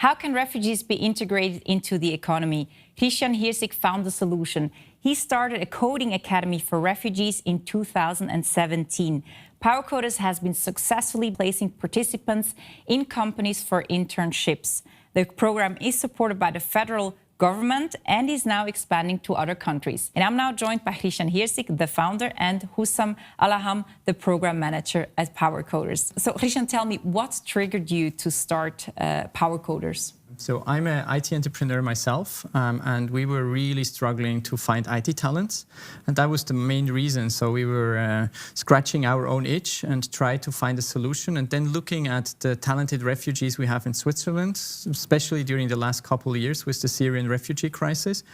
How can refugees be integrated into the economy? Christian Hirsig found the solution. He started a coding academy for refugees in 2017. Powercoders has been successfully placing participants in companies for internships. The program is supported by the federal government and is now expanding to other countries. And I'm now joined by Christian Hirsig, the founder, and Hussam Allaham, the program manager at Powercoders. So Christian, tell me, what triggered you to start Powercoders? So I'm an IT entrepreneur myself, and we were really struggling to find IT talents, and that was the main reason. So we were scratching our own itch and tried to find a solution, and then looking at the talented refugees we have in Switzerland, especially during the last couple of years with the Syrian refugee crisis.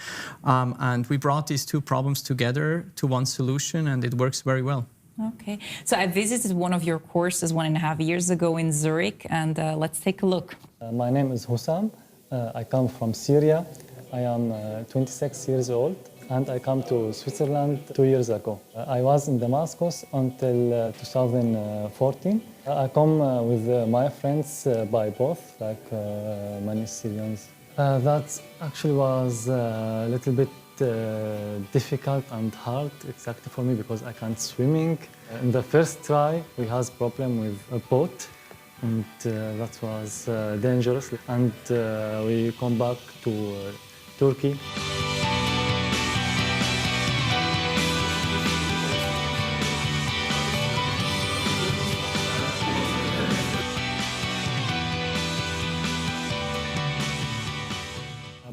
And we brought these two problems together to one solution, and it works very well. Okay, so I visited one of your courses 1.5 years ago in Zurich, and let's take a look. My name is Hussam. I come from Syria. I am 26 years old, and I come to Switzerland 2 years ago. I was in Damascus until 2014. I come with my friends by both, like many Syrians. That actually was a little bit difficult and hard exactly for me because I can't swimming. In the first try, we had a problem with a boat, and that was dangerous. And we come back to Turkey.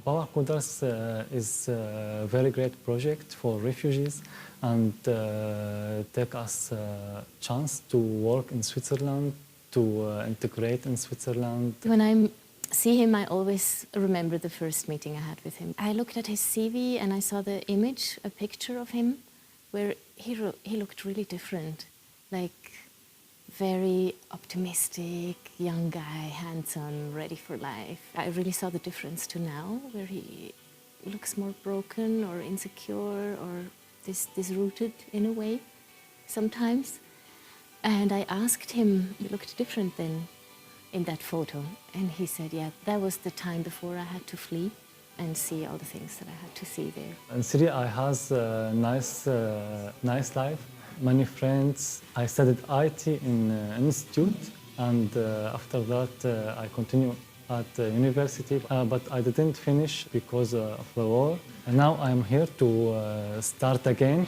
Powercoders is a very great project for refugees and take us a chance to work in Switzerland, to integrate in Switzerland. When I see him, I always remember the first meeting I had with him. I looked at his CV and I saw the image, a picture of him, where he looked really different, like very optimistic, young guy, handsome, ready for life. I really saw the difference to now, where he looks more broken or insecure or disrooted in a way sometimes. And I asked him, he looked different than in that photo. And he said, yeah, that was the time before I had to flee and see all the things that I had to see there. In Syria, I had a nice life. Many friends. I studied IT in institute, and after that I continued at university, but I didn't finish because of the war. And now I'm here to start again.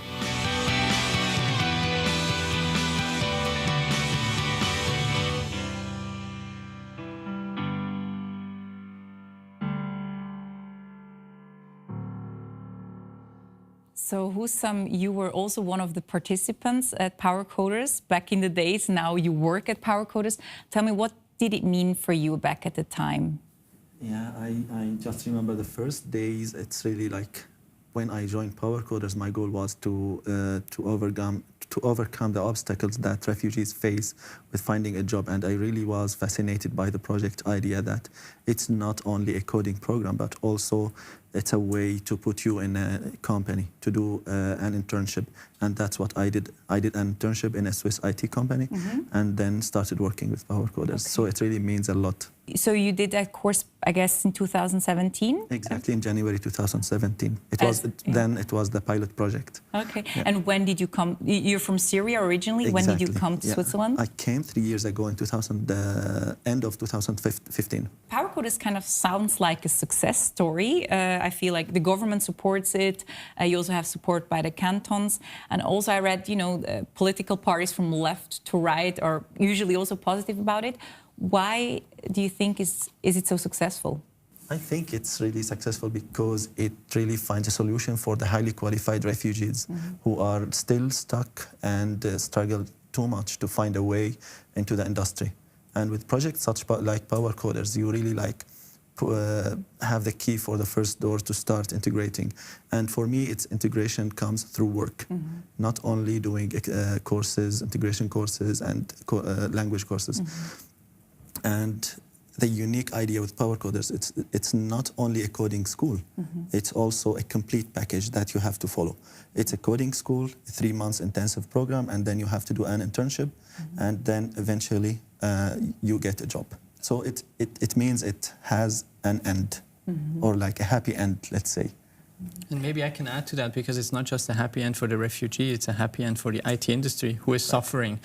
So Hussam, you were also one of the participants at Powercoders back in the days. Now you work at Powercoders. Tell me, what did it mean for you back at the time? Yeah, I just remember the first days. It's really like when I joined Powercoders, my goal was to overcome the obstacles that refugees face with finding a job. And I really was fascinated by the project idea that it's not only a coding program, but also it's a way to put you in a company, to do an internship. And that's what I did. I did an internship in a Swiss IT company, and then started working with Powercoders. Okay. So it really means a lot. So you did that course, I guess, in 2017? Exactly, in January 2017. Then it was the pilot project. Okay. Yeah. And when did you come? You're from Syria originally. Exactly. When did you come to Switzerland? I came 3 years ago in end of 2015. Powercoders kind of sounds like a success story. I feel like the government supports it. You also have support by the cantons. And also I read, political parties from left to right are usually also positive about it. Why do you think is it so successful? I think it's really successful because it really finds a solution for the highly qualified refugees who are still stuck and struggle too much to find a way into the industry. And with projects like Powercoders, you really have the key for the first door to start integrating. And for me, its integration comes through work, not only doing courses, integration courses and language courses. And the unique idea with Powercoders, it's not only a coding school, it's also a complete package that you have to follow. It's a coding school, a 3 months intensive program, and then you have to do an internship, and then eventually you get a job. So it means it has an end, or like a happy end, let's say. And maybe I can add to that, because it's not just a happy end for the refugee, it's a happy end for the IT industry who is suffering.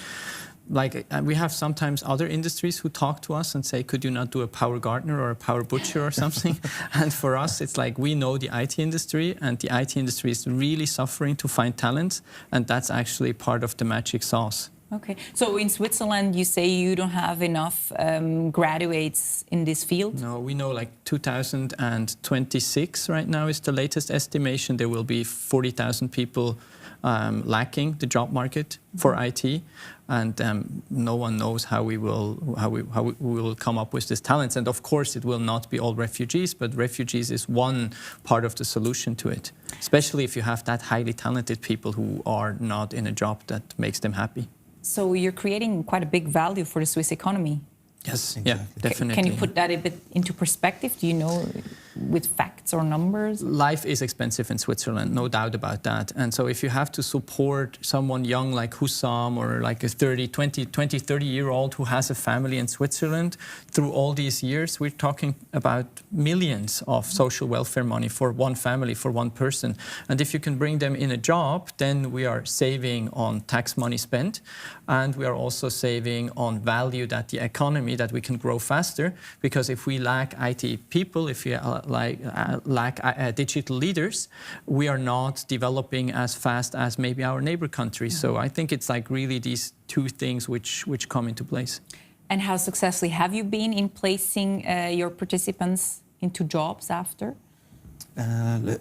Like we have sometimes other industries who talk to us and say, could you not do a power gardener or a power butcher or something? And for us, it's like we know the IT industry, and the IT industry is really suffering to find talent, and that's actually part of the magic sauce. Okay, so in Switzerland, you say you don't have enough graduates in this field? No, we know like 2026 right now is the latest estimation. There will be 40,000 people lacking the job market for IT, and no one knows how we will come up with these talents. And of course, it will not be all refugees, but refugees is one part of the solution to it, especially if you have that highly talented people who are not in a job that makes them happy. So you're creating quite a big value for the Swiss economy. Yes, exactly. yeah, definitely. Can you put that a bit into perspective? Do you know with facts or numbers? Life is expensive in Switzerland, no doubt about that. And so if you have to support someone young like Hussam, or like a 30-year-old who has a family in Switzerland, through all these years, we're talking about millions of social welfare money for one family, for one person. And if you can bring them in a job, then we are saving on tax money spent, and we are also saving on value that the economy, that we can grow faster, because if we lack IT people, if we lack digital leaders, we are not developing as fast as maybe our neighbor countries. So I think it's like really these two things which come into place. And how successfully have you been in placing your participants into jobs after?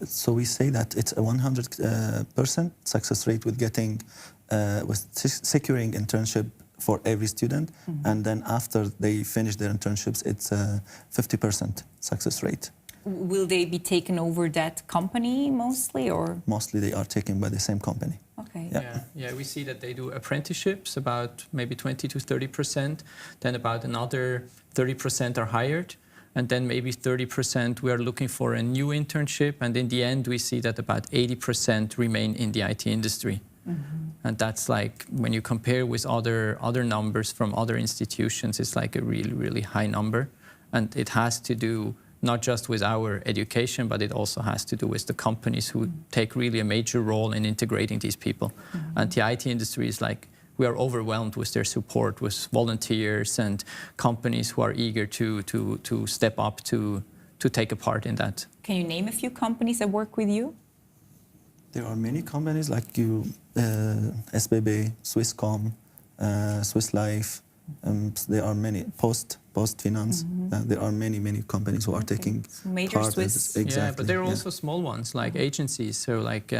So we say that it's a 100% success rate with getting, with securing internship for every student, and then after they finish their internships, it's a 50% success rate. Will they be taken over that company mostly, or? Mostly they are taken by the same company. Okay. Yeah, we see that they do apprenticeships, about maybe 20 to 30%, then about another 30% are hired, and then maybe 30% we are looking for a new internship, and in the end we see that about 80% remain in the IT industry. And that's like, when you compare with other numbers from other institutions, it's like a really, really high number. And it has to do not just with our education, but it also has to do with the companies who take really a major role in integrating these people. And the IT industry is like, we are overwhelmed with their support, with volunteers and companies who are eager to step up to take a part in that. Can you name a few companies that work with you? There are many companies like you, SBB, Swisscom, Swiss Life. There are many, Post Finance. There are many companies who are taking major part. Swiss. Exactly. Yeah, but there are also small ones like agencies. So like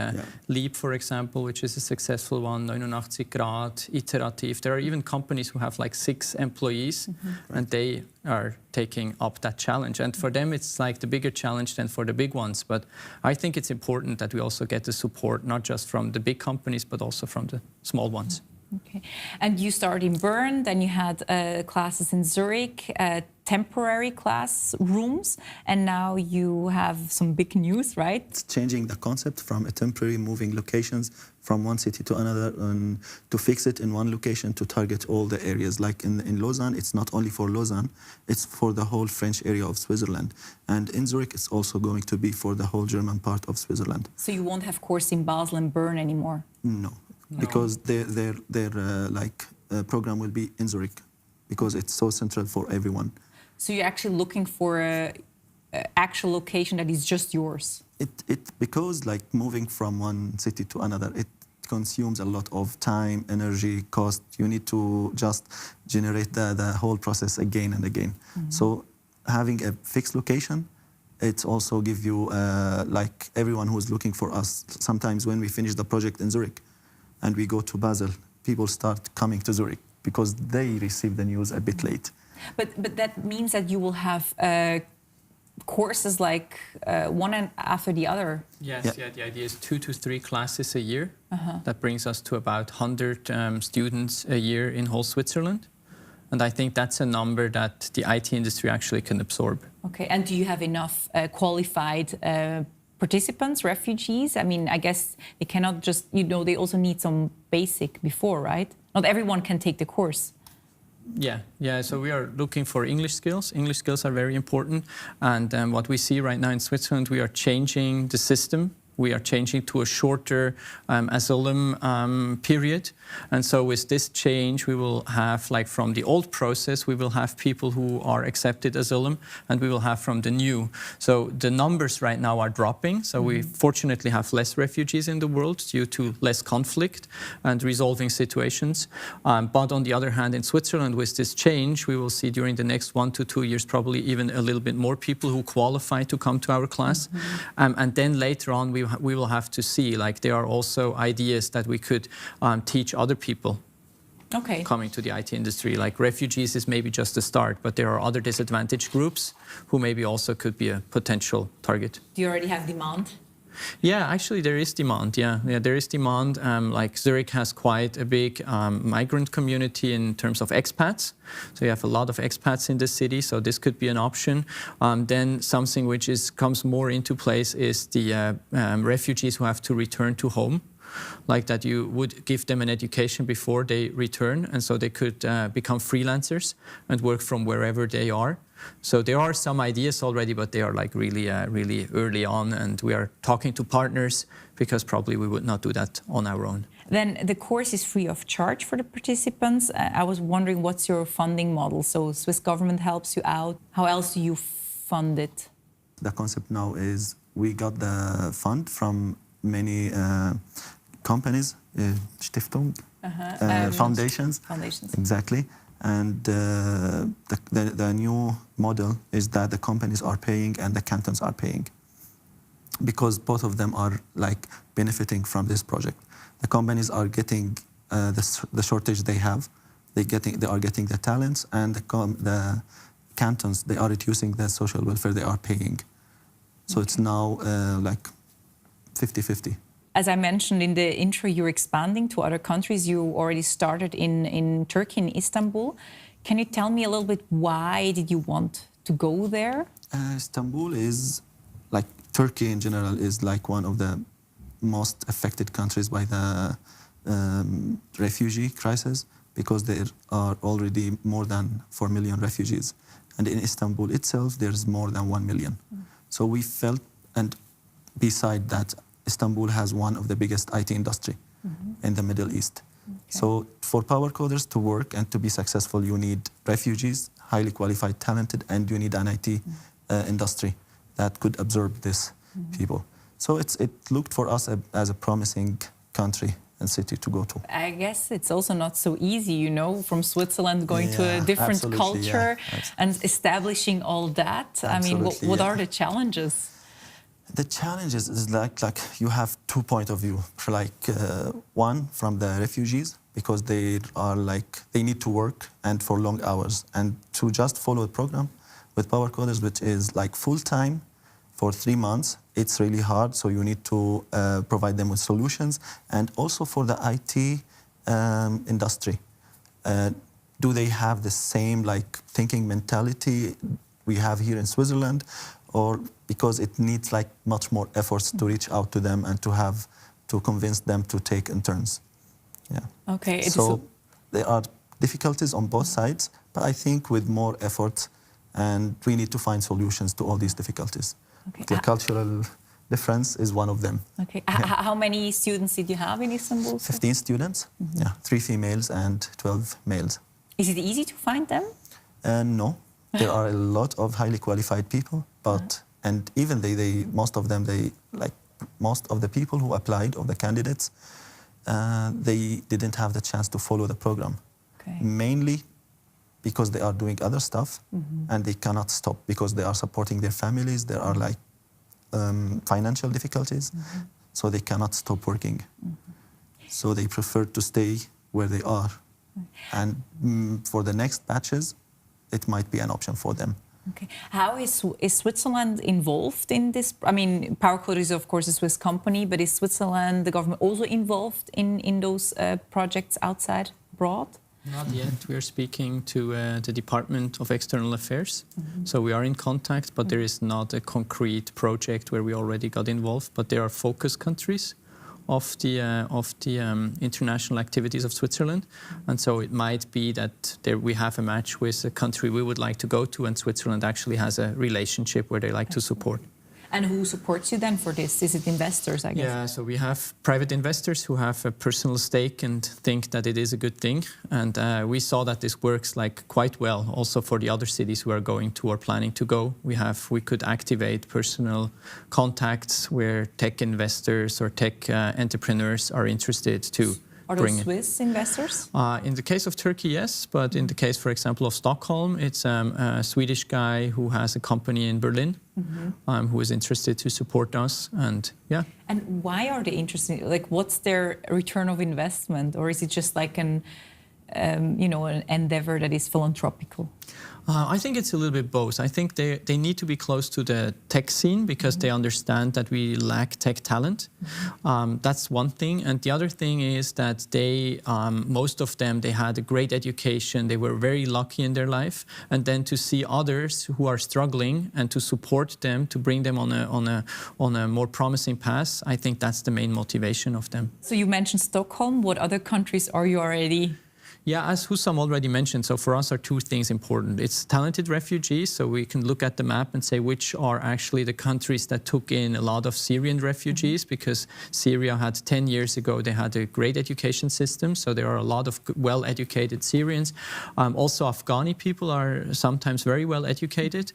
Leap, for example, which is a successful one, 89 Grad, Iterativ. There are even companies who have like 6 employees, and they are taking up that challenge. And for them, it's like the bigger challenge than for the big ones. But I think it's important that we also get the support, not just from the big companies, but also from the small ones. Okay. And you started in Bern, then you had classes in Zurich, temporary classrooms, and now you have some big news, right? It's changing the concept from a temporary moving locations from one city to another, and to fix it in one location to target all the areas. Like in Lausanne, it's not only for Lausanne, it's for the whole French area of Switzerland. And in Zurich, it's also going to be for the whole German part of Switzerland. So you won't have course in Basel and Bern anymore? No. Because their program will be in Zurich, because it's so central for everyone. So you're actually looking for an actual location that is just yours? Because like moving from one city to another, it consumes a lot of time, energy, cost. You need to just generate the whole process again and again. So having a fixed location, it's also give you like everyone who is looking for us. Sometimes when we finish the project in Zurich, and we go to Basel, people start coming to Zurich because they receive the news a bit late. But that means that you will have courses like one after the other. Yes, yeah. The idea is 2 to 3 classes a year. That brings us to about 100 students a year in whole Switzerland. And I think that's a number that the IT industry actually can absorb. Okay, and do you have enough qualified participants, refugees? I mean, I guess they cannot just, they also need some basic before, right? Not everyone can take the course. Yeah. So we are looking for English skills. English skills are very important. And what we see right now in Switzerland, we are changing the system. We are changing to a shorter asylum period. And so with this change, we will have, like from the old process, we will have people who are accepted asylum, and we will have from the new. So the numbers right now are dropping. So we fortunately have less refugees in the world due to less conflict and resolving situations. But on the other hand, in Switzerland, with this change, we will see during the next 1 to 2 years, probably even a little bit more people who qualify to come to our class. And then later on, we will have to see, like there are also ideas that we could teach other people coming to the IT industry. Like refugees is maybe just a start, but there are other disadvantaged groups who maybe also could be a potential target. Do you already have demand? Yeah, actually there is demand, yeah there is demand. Like Zurich has quite a big migrant community in terms of expats. So you have a lot of expats in the city, so this could be an option. Then something which comes more into place is the refugees who have to return to home. Like that you would give them an education before they return, and so they could become freelancers and work from wherever they are. So there are some ideas already, but they are like really early on, and we are talking to partners because probably we would not do that on our own. Then the course is free of charge for the participants. I was wondering, what's your funding model? So Swiss government helps you out. How else do you fund it? The concept now is we got the fund from many companies, Stiftung, foundations. Exactly. And the new model is that the companies are paying and the cantons are paying, because both of them are like benefiting from this project. The companies are getting the shortage they have. They are getting the talents, and the cantons, they are reducing the social welfare they are paying. So it's now like 50-50. As I mentioned in the intro, you're expanding to other countries. You already started in Turkey, in Istanbul. Can you tell me a little bit, why did you want to go there? Istanbul is, like Turkey in general, is like one of the most affected countries by the refugee crisis, because there are already more than 4 million refugees. And in Istanbul itself, there's more than 1 million. So we felt, and beside that, Istanbul has one of the biggest IT industry in the Middle East. So for Powercoders to work and to be successful, you need refugees, highly qualified, talented, and you need an IT industry that could absorb these people. So it looked for us as a promising country and city to go to. I guess it's also not so easy, you know, from Switzerland going to a different culture and establishing all that. I mean, what are the challenges? The challenges is like you have 2 points of view. Like one from the refugees, because they are like, they need to work and for long hours, and to just follow the program with Powercoders, which is like full time for 3 months, it's really hard. So you need to provide them with solutions. And also for the IT industry, do they have the same like thinking mentality we have here in Switzerland? Or because it needs like much more efforts to reach out to them and to convince them to take interns. Yeah. Okay. So there are difficulties on both sides, but I think with more effort, and we need to find solutions to all these difficulties. Okay. The cultural difference is one of them. Okay. How many students did you have in Istanbul? 15 students. Yeah, 3 females and 12 males. Is it easy to find them? No. There are a lot of highly qualified people, but and even most of the people who applied, of the candidates, they didn't have the chance to follow the program. Okay. Mainly because they are doing other stuff and they cannot stop because they are supporting their families. There are like financial difficulties, so they cannot stop working. So they prefer to stay where they are. And for the next batches, it might be an option for them. Okay. How is Switzerland involved in this? I mean, Powercoders is, of course, a Swiss company, but is Switzerland, the government, also involved in those projects outside, abroad? Not yet. We are speaking to the Department of External Affairs. So we are in contact, but there is not a concrete project where we already got involved. But there are focus countries of the international activities of Switzerland, and so it might be that we have a match with a country we would like to go to, and Switzerland actually has a relationship where they like to support. And who supports you then for this? Is it investors, I guess? Yeah, so we have private investors who have a personal stake and think that it is a good thing. And we saw that this works quite well also for the other cities who are going to or planning to go. We could activate personal contacts where tech investors or tech entrepreneurs are interested to Are those Swiss investors? In the case of Turkey, yes, but in the case, for example, of Stockholm, it's a Swedish guy who has a company in Berlin who is interested to support us, and yeah. And why are they interested? Like, what's their return of investment, or is it just like an endeavor that is philanthropical? I think it's a little bit both. I think they need to be close to the tech scene because they understand that we lack tech talent. That's one thing. And the other thing is that most of them, they had a great education. They were very lucky in their life. And then to see others who are struggling and to support them, to bring them on a more promising path, I think that's the main motivation of them. So you mentioned Stockholm. What other countries are you already? Yeah, as Hussam already mentioned, so for us are two things important. It's talented refugees, so we can look at the map and say which are actually the countries that took in a lot of Syrian refugees, because Syria had 10 years ago, they had a great education system, so there are a lot of well-educated Syrians. Also, Afghani people are sometimes very well-educated,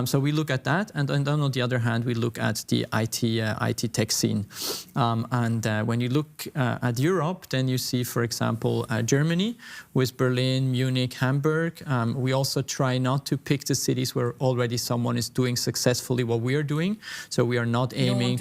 so we look at that, and then on the other hand, we look at the IT tech scene. When you look at Europe, then you see, for example, Germany, with Berlin, Munich, Hamburg. We also try not to pick the cities where already someone is doing successfully what we are doing. So we are not aiming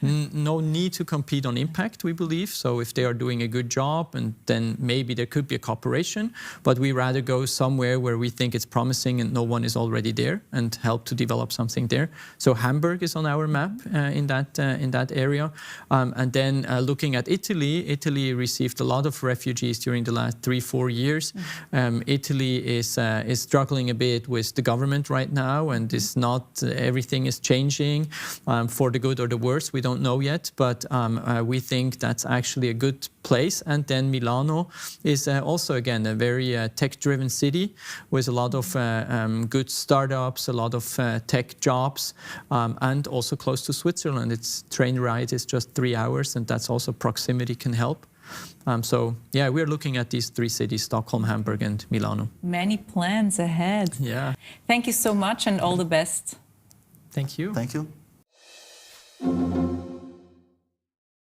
no need to compete on impact, we believe. So if they are doing a good job, and then maybe there could be a cooperation, but we rather go somewhere where we think it's promising and no one is already there, and help to develop something there. So Hamburg is on our map in that area. And then looking at Italy, Italy received a lot of refugees during the last 3-4 years. Italy is struggling a bit with the government right now, and is not everything is changing for the good or the worse. We don't know yet, but we think that's actually a good place. And then Milano is also, again, a very tech-driven city with a lot of good startups, a lot of tech jobs, and also close to Switzerland. Its train ride is just 3 hours, and that's also proximity can help. So, yeah, we're looking at these 3 cities, Stockholm, Hamburg, and Milano. Many plans ahead. Yeah. Thank you so much, and all the best. Thank you. Thank you.